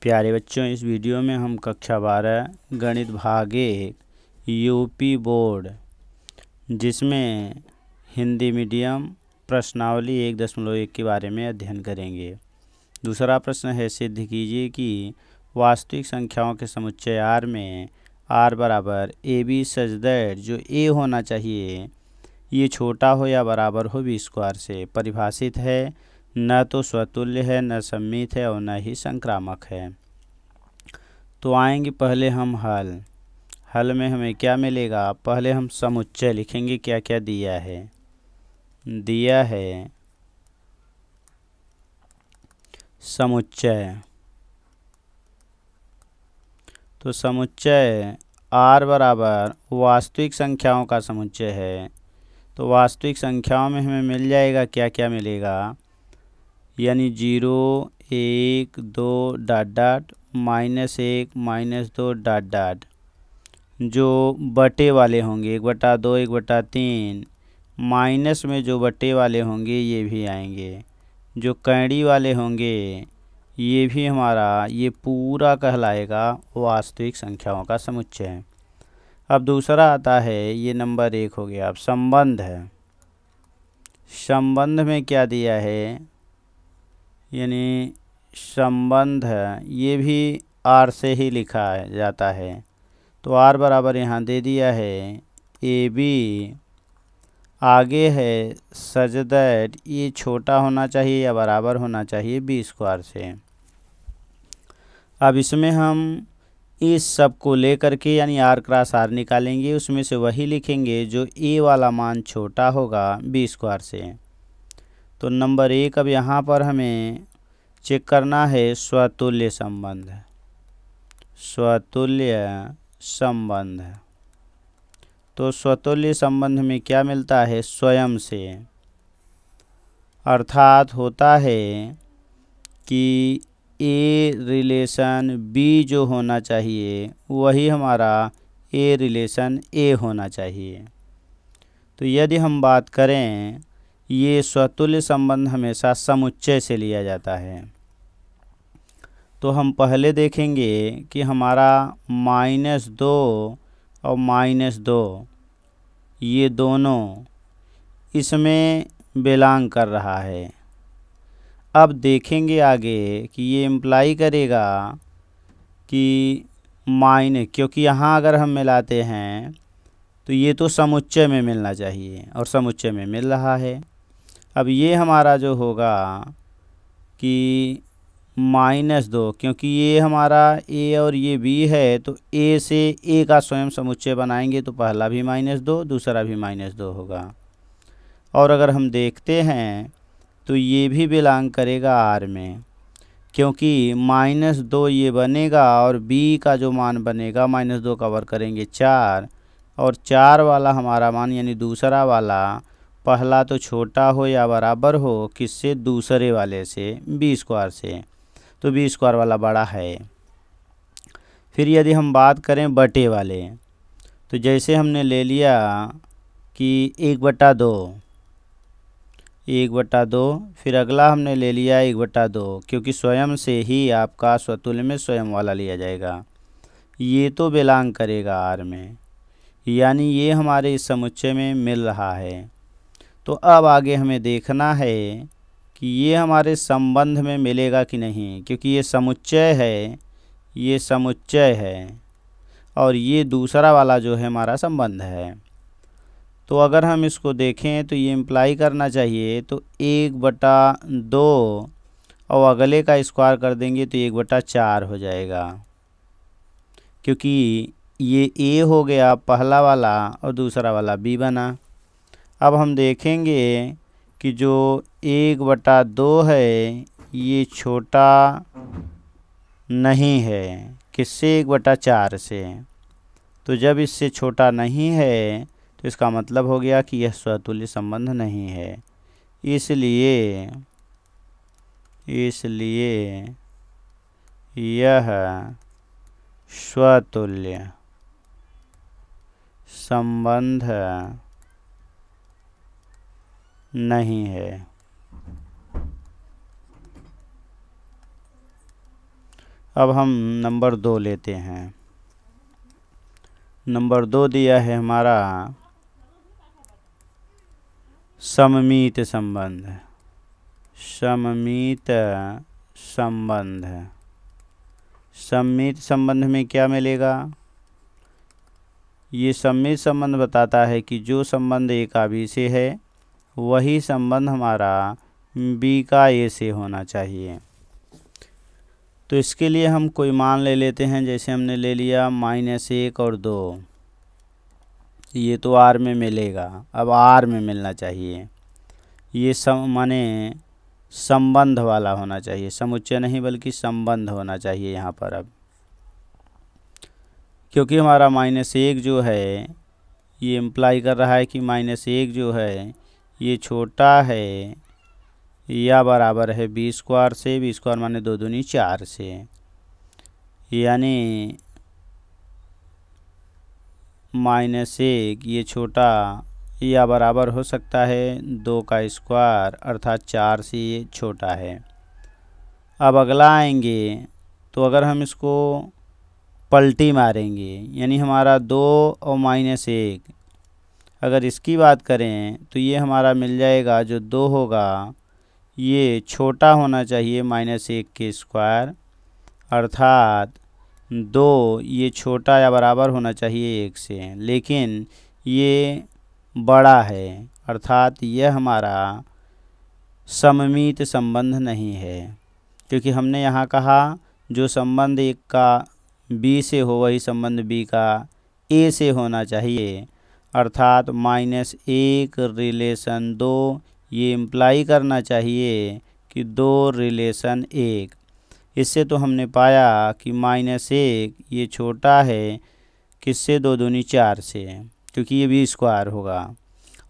प्यारे बच्चों, इस वीडियो में हम कक्षा 12 गणित भाग 1 यूपी बोर्ड जिसमें हिंदी मीडियम प्रश्नावली 1.1 के बारे में अध्ययन करेंगे। दूसरा प्रश्न है, सिद्ध कीजिए कि वास्तविक संख्याओं के समुच्चय R में R बराबर ए बी सच दैट जो A होना चाहिए ये छोटा हो या बराबर हो बी स्क्वायर से परिभाषित है, न तो स्वतुल्य है, न सममित है और न ही संक्रामक है। तो आएंगे पहले हम हल में हमें क्या मिलेगा। पहले हम समुच्चय लिखेंगे, क्या क्या दिया है समुच्चय। तो समुच्चय R बराबर वास्तविक संख्याओं का समुच्चय है। तो वास्तविक संख्याओं में हमें मिल जाएगा, क्या क्या मिलेगा, यानी 0, 1, 2 डॉट डॉट -1 -2 डॉट डॉट। जो बटे वाले होंगे 1/2 1/3, माइनस में जो बटे वाले होंगे ये भी आएंगे। जो कैंडी वाले होंगे ये भी हमारा ये पूरा कहलाएगा वास्तविक संख्याओं का समुच्चय। अब दूसरा आता है, ये नंबर 1 हो गया। अब संबंध है। संबंध में क्या दिया है, यानी संबंध ये भी R से ही लिखा जाता है। तो R बराबर यहाँ दे दिया है ए बी, आगे है सच दैट ये छोटा होना चाहिए या बराबर होना चाहिए बी स्क्वायर से। अब इसमें हम इस सब को लेकर के यानी R क्रॉस R निकालेंगे, उसमें से वही लिखेंगे जो A वाला मान छोटा होगा बी स्क्वायर से। तो नंबर 1 अब यहाँ पर हमें चेक करना है स्वतुल्य संबंध। स्वतुल्य संबंध, तो स्वतुल्य संबंध में क्या मिलता है, स्वयं से। अर्थात होता है कि ए रिलेशन बी जो होना चाहिए वही हमारा ए रिलेशन ए होना चाहिए। तो यदि हम बात करें, ये स्वतुल्य संबंध हमेशा समुच्चय से लिया जाता है। तो हम पहले देखेंगे कि हमारा -2 और -2 ये दोनों इसमें बिलोंग कर रहा है। अब देखेंगे आगे कि ये इम्प्लाई करेगा कि क्योंकि यहाँ अगर हम मिलाते हैं तो ये तो समुच्चय में मिलना चाहिए और समुच्चय में मिल रहा है। अब ये हमारा जो होगा कि -2, क्योंकि ये हमारा A और ये B है तो A से A का स्वयं समुच्चय बनाएंगे तो पहला भी -2 दूसरा भी -2 होगा। और अगर हम देखते हैं तो ये भी बिलोंग करेगा R में, क्योंकि -2 ये बनेगा और B का जो मान बनेगा -2 का वर्ग करेंगे 4, और 4 वाला हमारा मान यानी दूसरा वाला पहला तो छोटा हो या बराबर हो किससे, दूसरे वाले से बी स्क्वायर से। तो बी स्क्वायर वाला बड़ा है। फिर यदि हम बात करें बटे वाले, तो जैसे हमने ले लिया कि 1/2, फिर अगला हमने ले लिया 1/2, क्योंकि स्वयं से ही आपका स्वतुल्य में स्वयं वाला लिया जाएगा। ये तो बिलोंग करेगा R में, यानी ये हमारे इस समुच्चय में मिल रहा है। तो अब आगे हमें देखना है कि ये हमारे संबंध में मिलेगा कि नहीं, क्योंकि ये समुच्चय है और ये दूसरा वाला जो है हमारा संबंध है। तो अगर हम इसको देखें तो ये इम्प्लाई करना चाहिए, तो 1/2 और अगले का स्क्वायर कर देंगे तो 1/4 हो जाएगा, क्योंकि ये A हो गया पहला वाला और दूसरा वाला B बना। अब हम देखेंगे कि जो 1/2 है ये छोटा नहीं है किससे, 1/4 से। तो जब इससे छोटा नहीं है तो इसका मतलब हो गया कि यह स्वतुल्य संबंध नहीं है। इसलिए यह स्वतुल्य संबंध नहीं है। अब हम नंबर 2 लेते हैं। नंबर 2 दिया है हमारा सममित संबंध। सममित संबंध। सममित संबंध में क्या मिलेगा? ये सममित संबंध बताता है कि जो संबंध ए का बी से है वही संबंध हमारा बी का ए से होना चाहिए। तो इसके लिए हम कोई मान ले लेते हैं। जैसे हमने ले लिया -1 और 2, ये तो आर में मिलेगा। अब आर में मिलना चाहिए। ये माने संबंध वाला होना चाहिए, समुच्चय नहीं बल्कि संबंध होना चाहिए यहाँ पर। अब क्योंकि हमारा -1 जो है ये इम्प्लाई कर रहा है कि -1 जो है ये छोटा है या बराबर है b² से। b² माने 2 दूनी 4 से, यानी -1 ये छोटा या बराबर हो सकता है 2 का स्क्वायर अर्थात 4 से ये छोटा है। अब अगला आएंगे तो अगर हम इसको पलटी मारेंगे, यानी हमारा 2 और -1, अगर इसकी बात करें तो ये हमारा मिल जाएगा। जो 2 होगा ये छोटा होना चाहिए -1 के स्क्वायर अर्थात 2 ये छोटा या बराबर होना चाहिए 1 से, लेकिन ये बड़ा है अर्थात यह हमारा सममित संबंध नहीं है। क्योंकि हमने यहाँ कहा जो संबंध एक का बी से हो वही संबंध बी का ए से होना चाहिए, अर्थात -1 रिलेशन 2 ये इम्प्लाई करना चाहिए कि 2 रिलेशन 1। इससे तो हमने पाया कि -1 ये छोटा है किससे? 2 दूनी 4 से, क्योंकि ये b² होगा।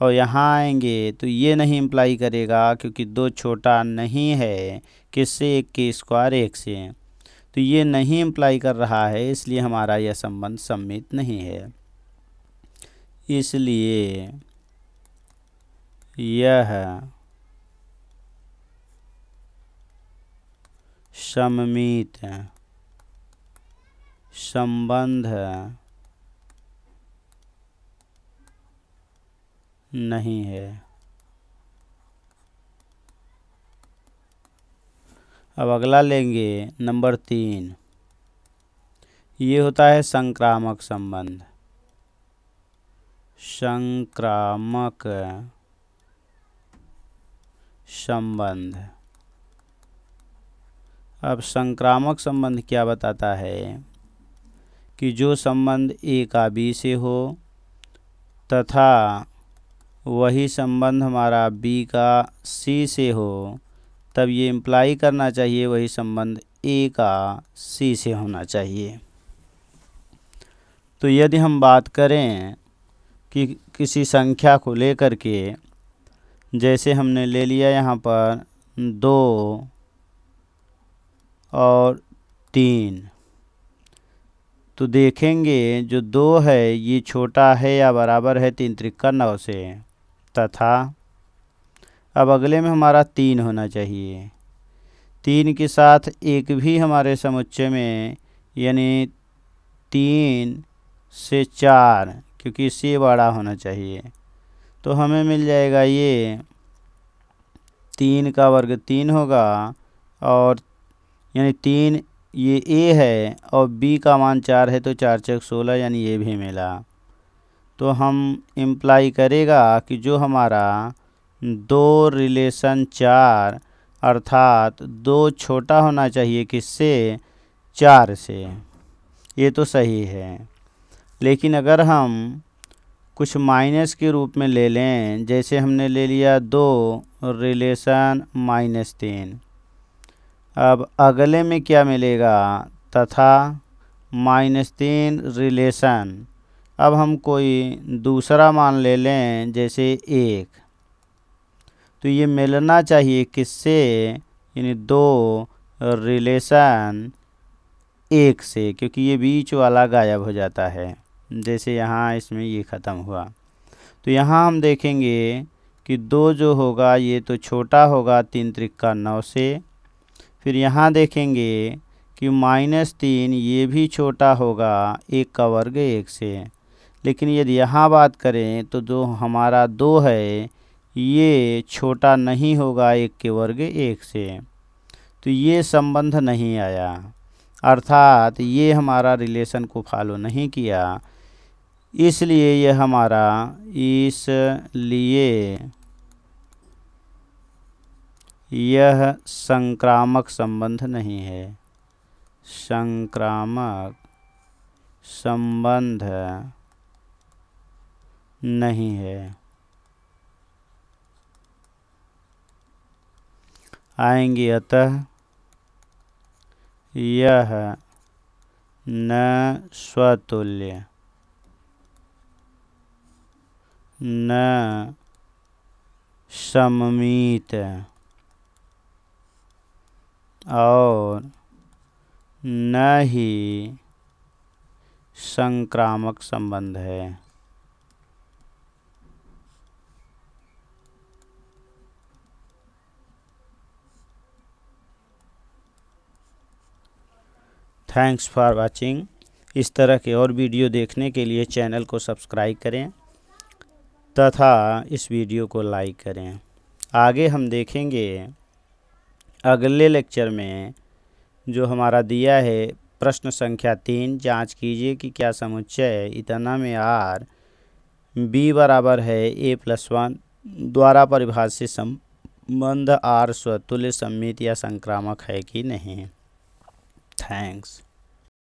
और यहाँ आएंगे तो ये नहीं इम्प्लाई करेगा क्योंकि 2 छोटा नहीं है किससे? 1 के स्क्वायर 1 से। तो ये नहीं इम्प्लाई कर रहा है, इसलिए हमारा यह संबंध सममित नहीं है। इसलिए यह सममित संबंध नहीं है। अब अगला लेंगे नंबर 3। ये होता है संक्रामक संबंध। संक्रामक संबंध। अब संक्रामक संबंध क्या बताता है कि जो संबंध ए का बी से हो तथा वही संबंध हमारा बी का सी से हो, तब ये इम्प्लाई करना चाहिए वही संबंध ए का सी से होना चाहिए। तो यदि हम बात करें कि किसी संख्या को लेकर के, जैसे हमने ले लिया यहाँ पर 2 और 3, तो देखेंगे जो 2 है ये छोटा है या बराबर है 3 त्रिका 9 से, तथा अब अगले में हमारा 3 होना चाहिए। 3 के साथ एक भी हमारे समुच्चय में, यानी 3 से 4, क्योंकि इससे बड़ा होना चाहिए। तो हमें मिल जाएगा ये 3 का वर्ग 3 होगा, और यानी 3 ये ए है और बी का मान 4 है तो 4 चौक 16, यानी ये भी मिला। तो हम इम्प्लाई करेगा कि जो हमारा 2 रिलेशन 4 अर्थात 2 छोटा होना चाहिए किससे? 4 से। ये तो सही है, लेकिन अगर हम कुछ माइनस के रूप में ले लें, जैसे हमने ले लिया 2 रिलेशन -3, अब अगले में क्या मिलेगा? तथा -3 रिलेशन। अब हम कोई दूसरा मान ले लें जैसे 1, तो ये मिलना चाहिए किससे? यानी 2 रिलेशन 1 से, क्योंकि ये बीच वाला गायब हो जाता है। जैसे यहाँ इसमें ये ख़त्म हुआ, तो यहाँ हम देखेंगे कि 2 जो होगा ये तो छोटा होगा 3 त्रिका 9 से। फिर यहाँ देखेंगे कि -3 ये भी छोटा होगा 1 का वर्ग 1 से। लेकिन यदि यहाँ बात करें तो जो हमारा 2 है ये छोटा नहीं होगा 1 के वर्ग 1 से, तो ये संबंध नहीं आया, अर्थात ये हमारा रिलेशन को फॉलो नहीं किया। इसलिए यह संक्रामक संबंध नहीं है, संक्रामक संबंध नहीं है। आएंगे अतः यह न स्वतुल्य न सममित और न ही संक्रामक संबंध है। Thanks for watching. इस तरह के और वीडियो देखने के लिए चैनल को सब्सक्राइब करें तथा इस वीडियो को लाइक करें। आगे हम देखेंगे अगले लेक्चर में जो हमारा दिया है प्रश्न संख्या 3, जांच कीजिए कि क्या समुच्चय इतना में r b बराबर है a+1 द्वारा परिभाषित संबंध r स्वतुल्य, सममित या संक्रामक है कि नहीं। थैंक्स।